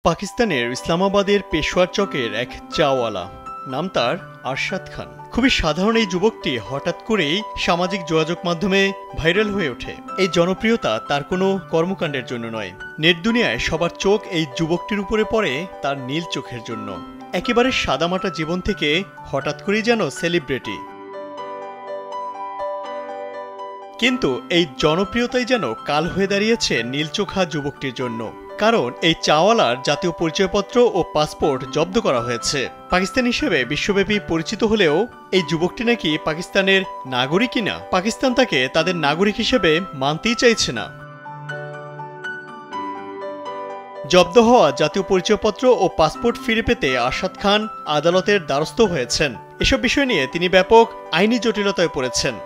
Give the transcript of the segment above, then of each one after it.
পাকিস্তানের ইসলামাবাদের পেশোয়ার চকের এক চাওয়ালা, নাম তার আরশাদ খান। খুবই সাধারণ এই যুবকটি হঠাৎ করেই সামাজিক যোগাযোগ মাধ্যমে ভাইরাল হয়ে ওঠে। এই জনপ্রিয়তা তার কোনো কর্মকাণ্ডের জন্য নয়, নেট দুনিয়ায় সবার চোখ এই যুবকটির উপরে পড়ে তার নীল চোখের জন্য। একেবারে সাদামাটা জীবন থেকে হঠাৎ করেই যেন সেলিব্রিটি। কিন্তু এই জনপ্রিয়তাই যেন কাল হয়ে দাঁড়িয়েছে নীলচোখা যুবকটির জন্য, কারণ এই চাওয়ালার জাতীয় পরিচয়পত্র ও পাসপোর্ট জব্দ করা হয়েছে। পাকিস্তান হিসেবে বিশ্বব্যাপী পরিচিত হলেও এই যুবকটি নাকি পাকিস্তানের নাগরিকই না। পাকিস্তান তাকে তাদের নাগরিক হিসেবে মানতেই চাইছে না। জব্দ হওয়া জাতীয় পরিচয়পত্র ও পাসপোর্ট ফিরে পেতে আরশাদ খান আদালতের দ্বারস্থ হয়েছেন। এসব বিষয় নিয়ে তিনি ব্যাপক আইনি জটিলতায় পড়েছেন।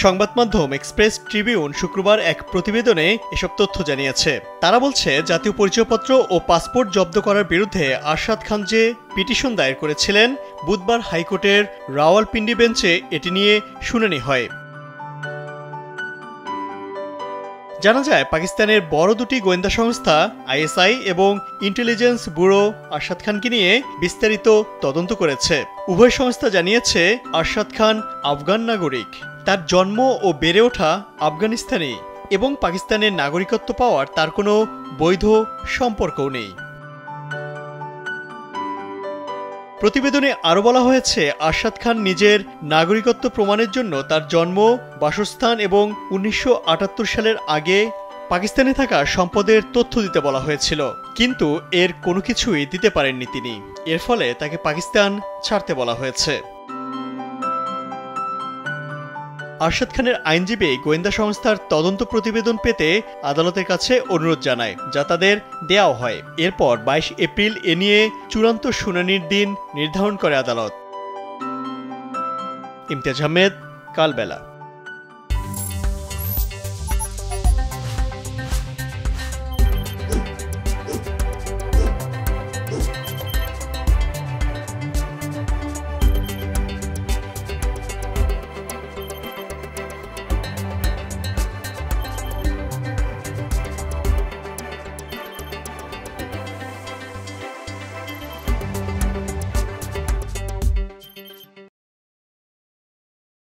সংবাদ মাধ্যম এক্সপ্রেস ট্রিবিউন শুক্রবার এক প্রতিবেদনে এসব তথ্য জানিয়েছে। তারা বলছে, জাতীয় পরিচয়পত্র ও পাসপোর্ট জব্দ করার বিরুদ্ধে আরশাদ খান যে পিটিশন দায়ের করেছিলেন, বুধবার হাইকোর্টের রাওয়ালপিন্ডি বেঞ্চে এটি নিয়ে শুনানি হয়। জানা যায়, পাকিস্তানের বড় দুটি গোয়েন্দা সংস্থা আইএসআই এবং ইন্টেলিজেন্স ব্যুরো আরশাদ খানকে নিয়ে বিস্তারিত তদন্ত করেছে। উভয় সংস্থা জানিয়েছে, আরশাদ খান আফগান নাগরিক। তার জন্ম ও বেড়ে ওঠা আফগানিস্তানে এবং পাকিস্তানের নাগরিকত্ব পাওয়ার তার কোনো বৈধ সম্পর্কও নেই। প্রতিবেদনে আরও বলা হয়েছে, আরশাদ খান নিজের নাগরিকত্ব প্রমাণের জন্য তার জন্ম, বাসস্থান এবং 1978 সালের আগে পাকিস্তানে থাকা সম্পদের তথ্য দিতে বলা হয়েছিল, কিন্তু এর কোনো কিছুই দিতে পারেননি তিনি। এর ফলে তাকে পাকিস্তান ছাড়তে বলা হয়েছে। আরশাদ খানের আইনজীবী গোয়েন্দা সংস্থার তদন্ত প্রতিবেদন পেতে আদালতের কাছে অনুরোধ জানায়, যা তাদের দেওয়া হয়। এরপর 22 এপ্রিল এ নিয়ে চূড়ান্ত শুনানির দিন নির্ধারণ করে আদালত। ইমতিয়াজ আহমেদ, কালবেলা।